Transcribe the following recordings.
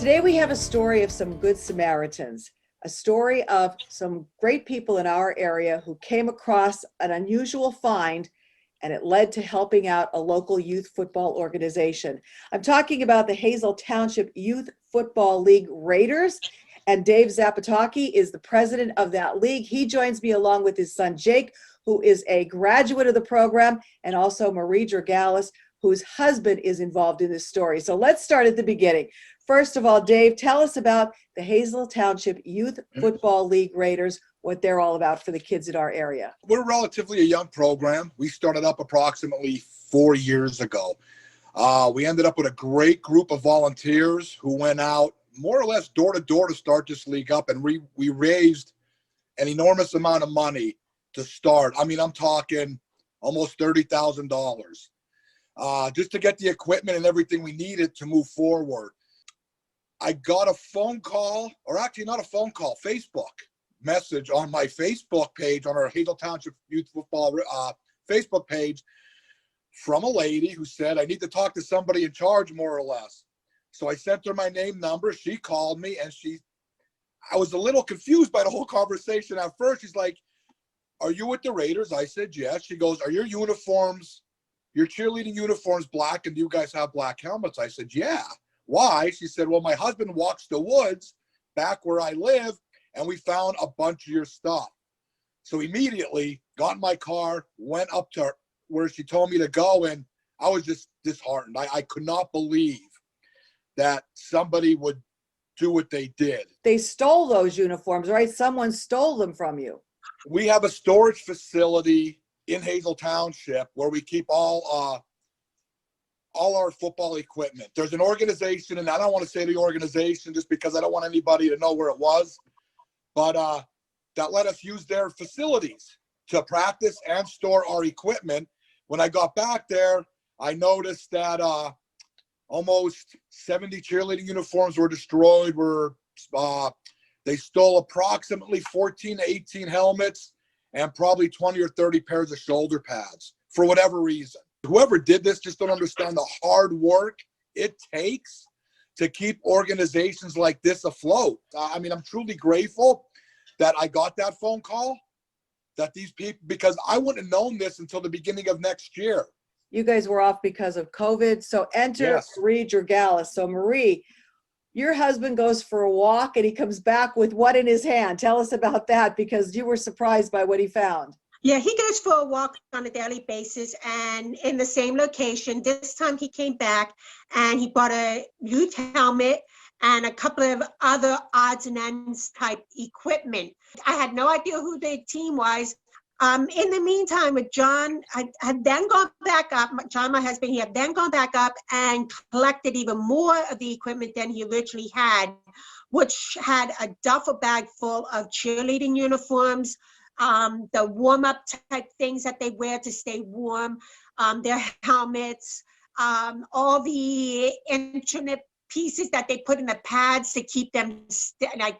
Today we have a story of some good Samaritans, a story of some great people in our area who came across an unusual find, and it led to helping out a local youth football organization. I'm talking about the Hazel Township Youth Football League Raiders, and Dave Zapataki is the president of that league. He joins me along with his son Jake, who is a graduate of the program, and also Marie Dragalis, whose husband is involved in this story. So let's start at the beginning. First of all, Dave, tell us about the Hazel Township Youth Football League Raiders, what they're all about for the kids in our area. We're relatively a young program. We started up approximately 4 years ago. We ended up with a great group of volunteers who went out more or less door to door to start this league up, and we raised an enormous amount of money to start. I mean, I'm talking almost $30,000 just to get the equipment and everything we needed to move forward. I got a phone call, or actually not a phone call, Facebook message on my Facebook page, on our Hazel Township Youth Football Facebook page, from a lady who said, I need to talk to somebody in charge, more or less. So I sent her my name, number. She called me, and I was a little confused by the whole conversation at first. She's like, are you with the Raiders? I said, yes. She goes, are your uniforms, your cheerleading uniforms, black, and do you guys have black helmets? I said, yeah. Why? She said, well, my husband walks the woods back where I live, and we found a bunch of your stuff. So immediately got in my car, went up to where she told me to go, and I was just disheartened. I could not believe that somebody would do what they did. They stole those uniforms, right? Someone stole them from you. We have a storage facility in Hazel Township where we keep all our football equipment. There's an organization, and I don't want to say the organization just because I don't want anybody to know where it was, but that let us use their facilities to practice and store our equipment. When I got back there, I noticed that almost 70 cheerleading uniforms were destroyed. They stole approximately 14 to 18 helmets and probably 20 or 30 pairs of shoulder pads for whatever reason. Whoever did this just don't understand the hard work it takes to keep organizations like this afloat. I mean, I'm truly grateful that I got that phone call, that these people, because I wouldn't have known this until the beginning of next year. You guys were off because of COVID. So enter Yes. Marie Dragalis. So Marie, your husband goes for a walk and he comes back with what in his hand? Tell us about that, because you were surprised by what he found. Yeah, he goes for a walk on a daily basis, and in the same location. This time he came back and he bought a youth helmet and a couple of other odds and ends type equipment. I had no idea who the team was. In the meantime, with John, I had then gone back up. John, my husband, he had then gone back up and collected even more of the equipment than he originally had, which had a duffel bag full of cheerleading uniforms, the warm-up type things that they wear to stay warm, their helmets, all the internet pieces that they put in the pads to keep them like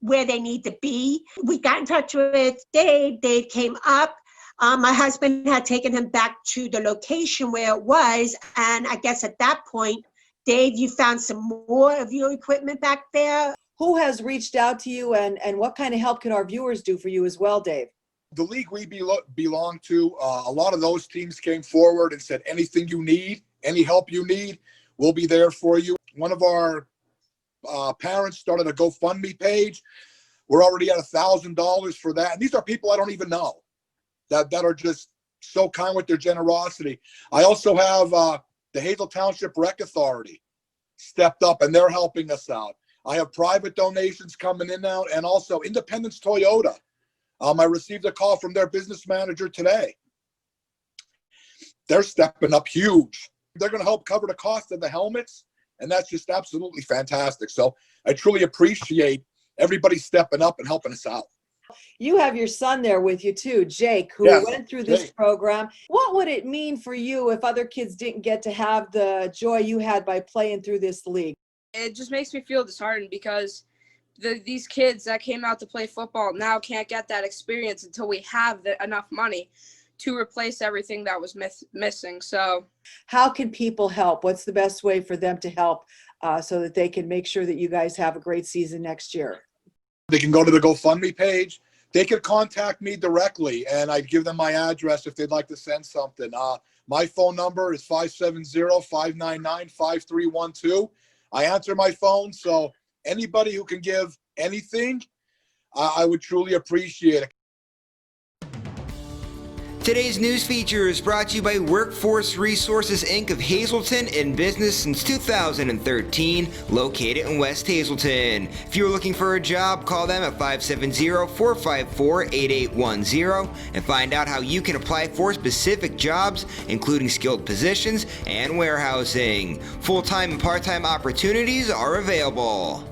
where they need to be. We got in touch with Dave. Dave came up. My husband had taken him back to the location where it was, and I guess at that point, Dave, you found some more of your equipment back there. Who has reached out to you, and what kind of help can our viewers do for you as well, Dave? The league we belong to, a lot of those teams came forward and said, anything you need, any help you need, we'll be there for you. One of our parents started a GoFundMe page. We're already at $1,000 for that. And these are people I don't even know that are just so kind with their generosity. I also have the Hazel Township Rec Authority stepped up, and they're helping us out. I have private donations coming in now, and also Independence Toyota. I received a call from their business manager today. They're stepping up huge. They're going to help cover the cost of the helmets, and that's just absolutely fantastic. So I truly appreciate everybody stepping up and helping us out. You have your son there with you too, Jake, who went through this program. What would it mean for you if other kids didn't get to have the joy you had by playing through this league? It just makes me feel disheartened because these kids that came out to play football now can't get that experience until we have enough money to replace everything that was missing. So how can people help? What's the best way for them to help so that they can make sure that you guys have a great season next year. They can go to the GoFundMe page. They could contact me directly, and I'd give them my address if they'd like to send something. My phone number is 570-599-5312. I answer my phone, so anybody who can give anything, I would truly appreciate it. Today's news feature is brought to you by Workforce Resources Inc. of Hazleton, in business since 2013, located in West Hazleton. If you're looking for a job, call them at 570-454-8810 and find out how you can apply for specific jobs, including skilled positions and warehousing. Full-time and part-time opportunities are available.